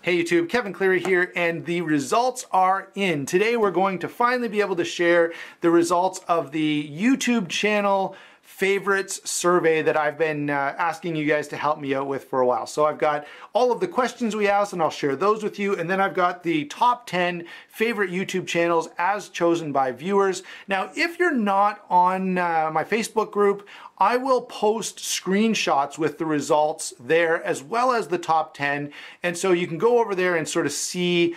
Hey YouTube, Kevin Cleary here, and the results are in. Today we're going to finally be able to share the results of the YouTube channel favorites survey that I've been asking you guys to help me out with for a while. So I've got all of the questions we asked and I'll share those with you, and then I've got the top 10 favorite YouTube channels as chosen by viewers. Now if you're not on my Facebook group, I will post screenshots with the results there as well as the top 10, and so you can go over there and sort of see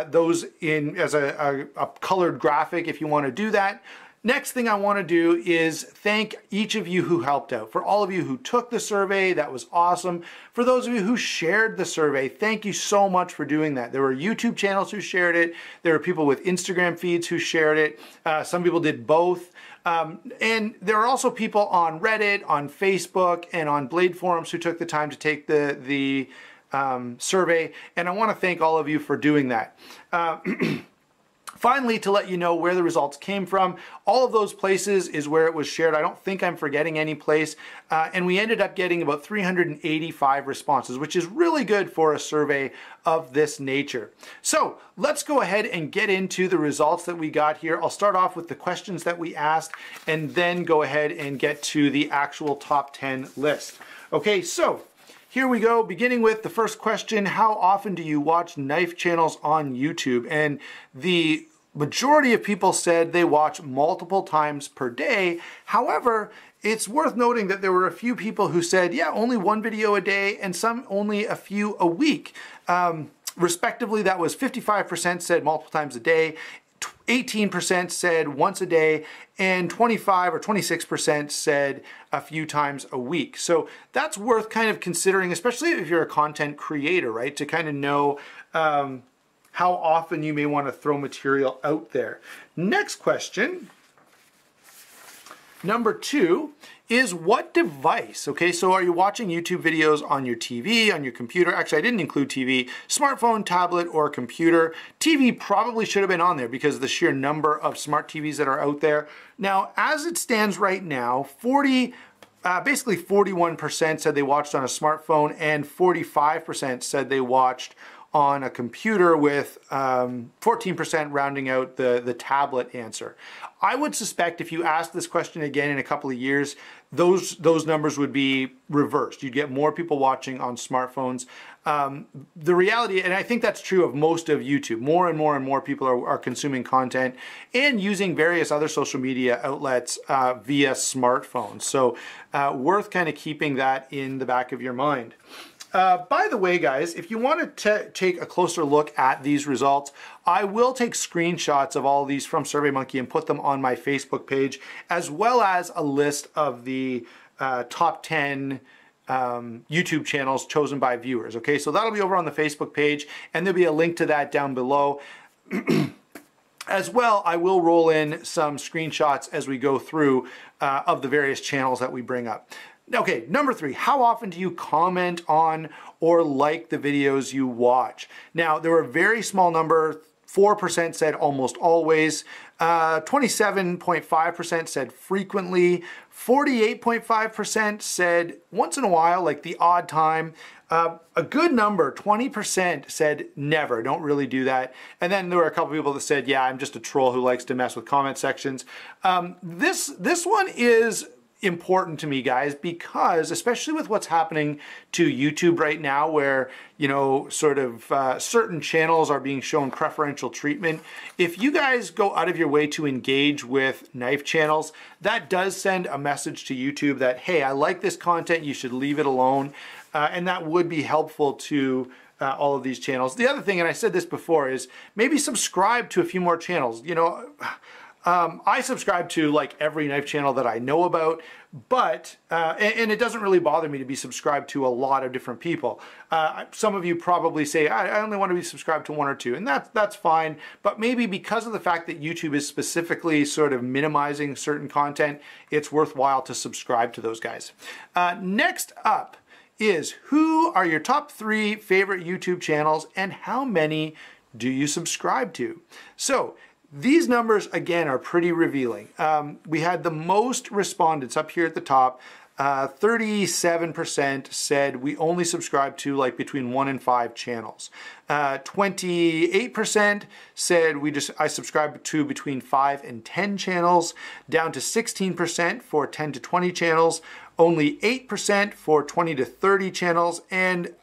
those in as a colored graphic if you want to do that. Next thing I want to do is thank each of you who helped out. For all of you who took the survey, that was awesome. For those of you who shared the survey, thank you so much for doing that. There were YouTube channels who shared it. There were people with Instagram feeds who shared it. Some people did both. And there are also people on Reddit, on Facebook, and on Blade forums who took the time to take the survey. And I want to thank all of you for doing that. Finally, to let you know where the results came from, all of those places is where it was shared. I don't think I'm forgetting any place. And we ended up getting about 385 responses, which is really good for a survey of this nature. So let's go ahead and get into the results that we got here. I'll start off with the questions that we asked and then go ahead and get to the actual top 10 list. Okay, so here we go, beginning with the first question: how often do you watch knife channels on YouTube? And the majority of people said they watch multiple times per day. However, it's worth noting that there were a few people who said, yeah, only one video a day, and some only a few a week. Respectively, that was 55% said multiple times a day, 18% said once a day, and 25 or 26% said a few times a week. So that's worth kind of considering, especially if you're a content creator, right? To kind of know how often you may want to throw material out there. Next question, number 2, is what device? Okay, so are you watching YouTube videos on your TV, on your computer? Actually, I didn't include TV. Smartphone, tablet, or computer. TV probably should have been on there because of the sheer number of smart TVs that are out there. Now, as it stands right now, basically 41% said they watched on a smartphone and 45% said they watched on a computer, with 14% rounding out the tablet answer. I would suspect if you ask this question again in a couple of years, those numbers would be reversed. You'd get more people watching on smartphones. The reality, and I think that's true of most of YouTube, more and more people are consuming content and using various other social media outlets via smartphones. So worth kind of keeping that in the back of your mind. By the way, guys, if you want to take a closer look at these results, I will take screenshots of all of these from SurveyMonkey and put them on my Facebook page, as well as a list of the top 10 YouTube channels chosen by viewers. Okay, so that'll be over on the Facebook page, and there'll be a link to that down below. As well, I will roll in some screenshots as we go through of the various channels that we bring up. Okay, number 3, how often do you comment on or like the videos you watch? Now, there were a very small number, 4% said almost always, 27.5% said frequently, 48.5% said once in a while, like the odd time. A good number, 20%, said never, don't really do that. And then there were a couple people that said, yeah, I'm just a troll who likes to mess with comment sections. This one is important to me, guys, because especially with what's happening to YouTube right now, where, you know, sort of certain channels are being shown preferential treatment, if you guys go out of your way to engage with knife channels, that does send a message to YouTube that, hey, I like this content, you should leave it alone. And that would be helpful to all of these channels. The other thing, and I said this before, is maybe subscribe to a few more channels. You know, I subscribe to like every knife channel that I know about, but, and it doesn't really bother me to be subscribed to a lot of different people. Some of you probably say, I only want to be subscribed to 1 or 2, and that's fine, but maybe because of the fact that YouTube is specifically sort of minimizing certain content, it's worthwhile to subscribe to those guys. Next up is, who are your top 3 favorite YouTube channels and how many do you subscribe to? So, these numbers, again, are pretty revealing. We had the most respondents up here at the top. 37% said we only subscribe to like between 1 and 5 channels. 28% said I subscribe to between 5 and 10 channels, down to 16% for 10 to 20 channels, only 8% for 20 to 30 channels, and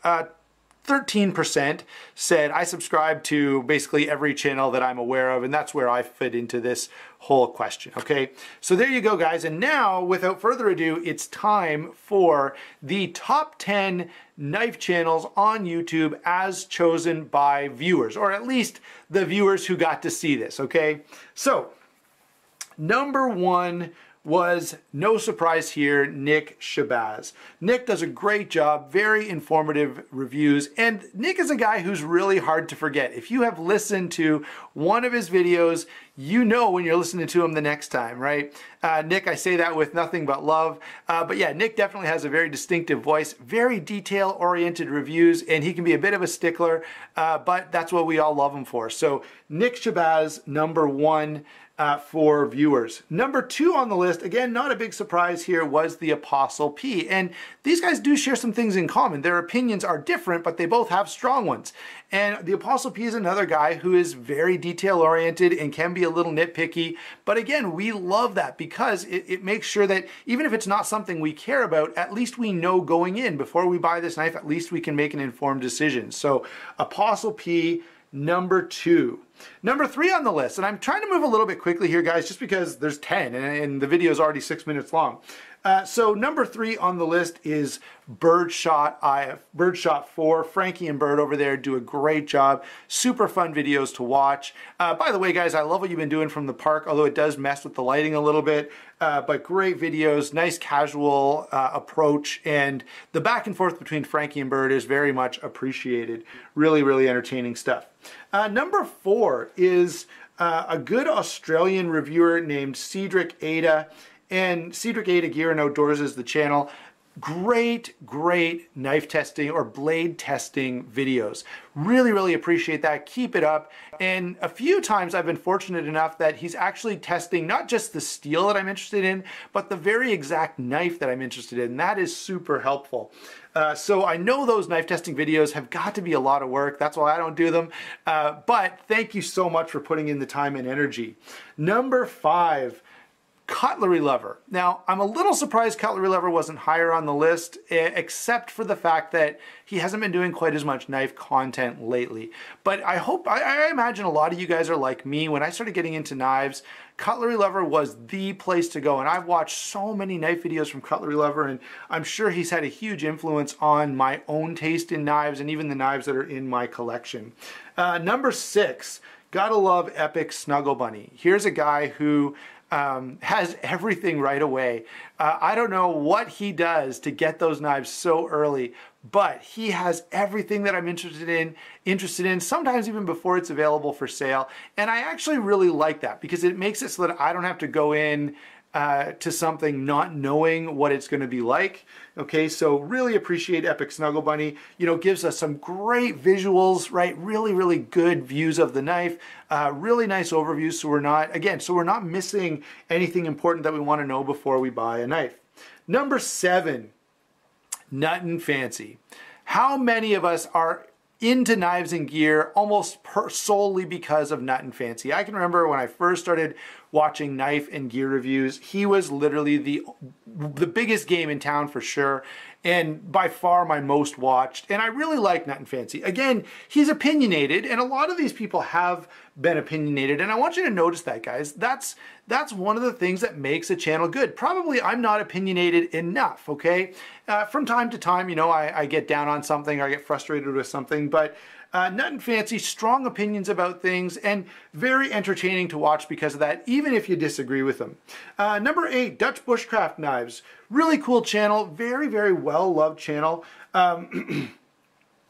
13% said I subscribe to basically every channel that I'm aware of, and that's where I fit into this whole question, okay? So there you go, guys, and now, without further ado, it's time for the top 10 knife channels on YouTube as chosen by viewers, or at least the viewers who got to see this, okay? So, number 1 was, no surprise here, Nick Shabazz. Nick does a great job, very informative reviews, and Nick is a guy who's really hard to forget. If you have listened to one of his videos, you know when you're listening to him the next time, right? Nick, I say that with nothing but love, but yeah, Nick definitely has a very distinctive voice, very detail-oriented reviews, and he can be a bit of a stickler, but that's what we all love him for. So Nick Shabazz, number 1, for viewers. Number 2 on the list, again, not a big surprise here, was the Apostle P. And these guys do share some things in common. Their opinions are different, but they both have strong ones. And the Apostle P is another guy who is very detail-oriented and can be a little nitpicky. But again, we love that because it makes sure that even if it's not something we care about, at least we know going in, before we buy this knife, at least we can make an informed decision. So Apostle P, number 2. Number 3 on the list, and I'm trying to move a little bit quickly here, guys, just because there's 10 and the video is already 6 minutes long. So number 3 on the list is Birdshot 4. Frankie and Bird over there do a great job. Super fun videos to watch. By the way, guys, I love what you've been doing from the park, although it does mess with the lighting a little bit. But great videos, nice casual approach, and the back and forth between Frankie and Bird is very much appreciated. Really, really entertaining stuff. Number 4 is a good Australian reviewer named Cedric Ada. And Cedric Ada Gear and Outdoors is the channel. Great knife testing or blade testing videos. Really, really appreciate that. Keep it up. And a few times I've been fortunate enough that he's actually testing not just the steel that I'm interested in, but the very exact knife that I'm interested in. That is super helpful. So I know those knife testing videos have got to be a lot of work. That's why I don't do them. But thank you so much for putting in the time and energy. Number 5. Cutlery Lover. Now, I'm a little surprised Cutlery Lover wasn't higher on the list, except for the fact that he hasn't been doing quite as much knife content lately. But I imagine a lot of you guys are like me. When I started getting into knives, Cutlery Lover was the place to go. And I've watched so many knife videos from Cutlery Lover, and I'm sure he's had a huge influence on my own taste in knives and even the knives that are in my collection. Number 6, gotta love Epic Snuggle Bunny. Here's a guy who has everything right away. I don't know what he does to get those knives so early, but he has everything that I'm interested in, sometimes even before it's available for sale. And I actually really like that because it makes it so that I don't have to go in to something not knowing what it's going to be like. Okay, so really appreciate Epic Snuggle Bunny. You know, gives us some great visuals, right? Really, really good views of the knife. Really nice overviews, so we're not missing anything important that we want to know before we buy a knife. Number 7, Nuttin' Fancy. How many of us are into knives and gear almost solely because of Nuttin' Fancy? I can remember when I first started watching knife and gear reviews, he was literally the biggest game in town for sure, and by far my most watched, and I really like Nuttin' Fancy. Again, he's opinionated, and a lot of these people have been opinionated, and I want you to notice that, guys. That's one of the things that makes a channel good. Probably I'm not opinionated enough, okay? From time to time, you know, I get down on something or I get frustrated with something, but Nuttin' Fancy, strong opinions about things, and very entertaining to watch because of that, even if you disagree with them. Number 8, Dutch Bushcraft Knives. Really cool channel, very, very well-loved channel. I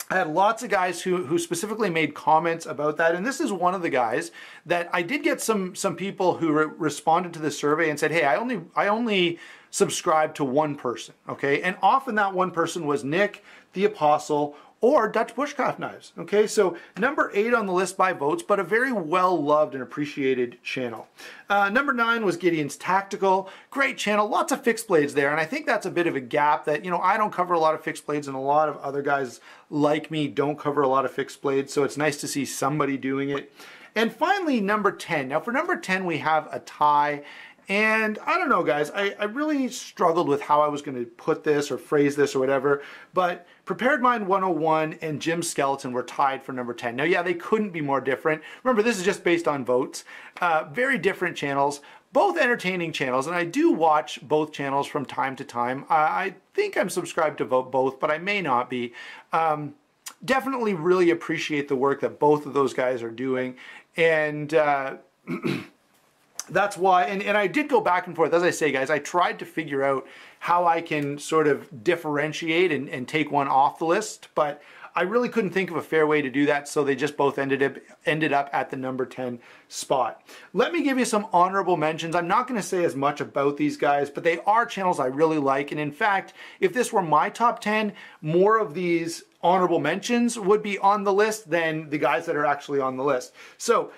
had lots of guys who specifically made comments about that, and this is one of the guys that I did get some people who responded to the survey and said, hey, I only subscribe to one person, okay? And often that one person was Nick, the Apostle, or Dutch bushcraft knives. Okay, so number 8 on the list by votes, but a very well loved and appreciated channel. Number 9 was Gideon's Tactical. Great channel, lots of fixed blades there, and I think that's a bit of a gap that, you know, I don't cover a lot of fixed blades, and a lot of other guys like me don't cover a lot of fixed blades, so it's nice to see somebody doing it. And finally, number 10. Now for number 10, we have a tie. And I don't know, guys, I really struggled with how I was going to put this or phrase this or whatever, but Prepared Mind 101 and Jim's Skeleton were tied for number 10. Now, yeah, they couldn't be more different. Remember, this is just based on votes. Very different channels, both entertaining channels, and I do watch both channels from time to time. I think I'm subscribed to both, but I may not be. Definitely really appreciate the work that both of those guys are doing, and that's why, and I did go back and forth. As I say, guys, I tried to figure out how I can sort of differentiate and take one off the list, but I really couldn't think of a fair way to do that, so they just both ended up at the number 10 spot. Let me give you some honorable mentions. I'm not going to say as much about these guys, but they are channels I really like, and in fact, if this were my top 10, more of these honorable mentions would be on the list than the guys that are actually on the list. So,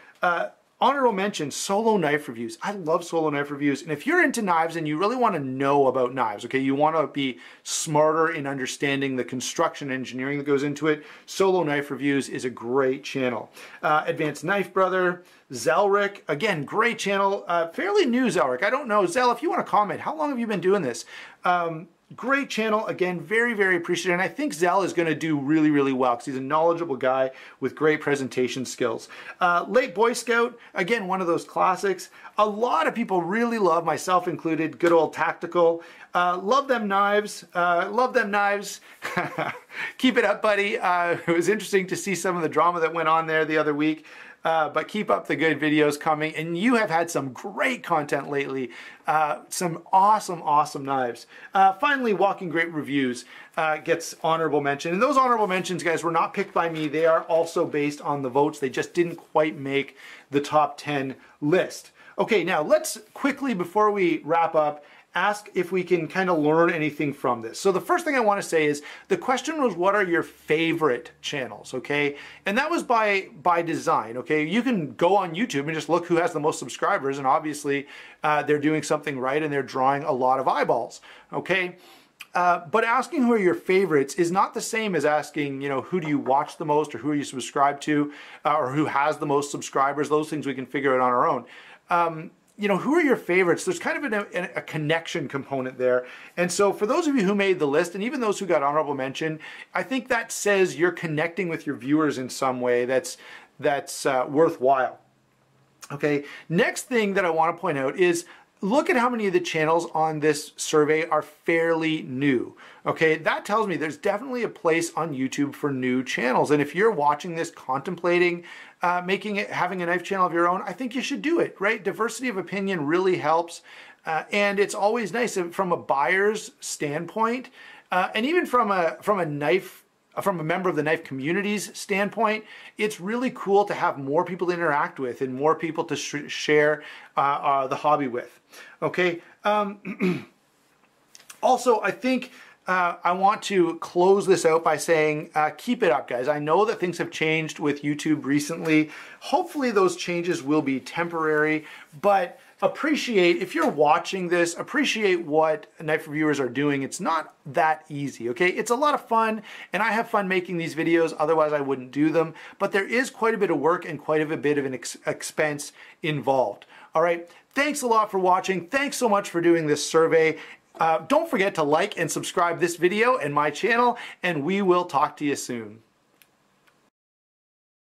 honorable mention, solo knife reviews. I love solo knife reviews. And if you're into knives and you really want to know about knives, okay, you want to be smarter in understanding the construction engineering that goes into it, solo knife reviews is a great channel. Advanced Knife Brother, Zelric, again, great channel. Fairly new Zelric. I don't know. Zel, if you want to comment, how long have you been doing this? Great channel, again, very, very appreciated. And I think Zell is going to do really, really well because he's a knowledgeable guy with great presentation skills. Late Boy Scout, again, one of those classics. A lot of people really love, myself included, good old Tactical. Love them knives. Love them knives. Keep it up, buddy. It was interesting to see some of the drama that went on there the other week. But keep up the good videos coming, and you have had some great content lately, some awesome knives. Finally, Walking Great Reviews gets honorable mention, and those honorable mentions, guys, were not picked by me. They are also based on the votes. They just didn't quite make the top 10 list. Okay, now let's quickly, before we wrap up, ask if we can kind of learn anything from this. So the first thing I want to say is the question was, what are your favorite channels, okay? And that was by design, okay? You can go on YouTube and just look who has the most subscribers, and obviously they're doing something right and they're drawing a lot of eyeballs, okay? But asking who are your favorites is not the same as asking, you know, who do you watch the most or who are you subscribed to or who has the most subscribers. Those things we can figure out on our own. You know, who are your favorites? There's kind of a connection component there. And so for those of you who made the list, and even those who got honorable mention, I think that says you're connecting with your viewers in some way that's worthwhile. Okay, next thing that I want to point out is look at how many of the channels on this survey are fairly new. Okay, that tells me there's definitely a place on YouTube for new channels. And if you're watching this, contemplating having a knife channel of your own, I think you should do it, right? Diversity of opinion really helps. And it's always nice from a buyer's standpoint, and even from a member of the knife community's standpoint, it's really cool to have more people to interact with and more people to share the hobby with. Okay. Also, I think I want to close this out by saying, keep it up, guys. I know that things have changed with YouTube recently. Hopefully those changes will be temporary, but appreciate, if you're watching this, appreciate what knife reviewers are doing. It's not that easy, okay? It's a lot of fun, and I have fun making these videos, otherwise I wouldn't do them, but there is quite a bit of work and quite a bit of an expense involved. All right, thanks a lot for watching. Thanks so much for doing this survey. Don't forget to like and subscribe this video and my channel, and we will talk to you soon.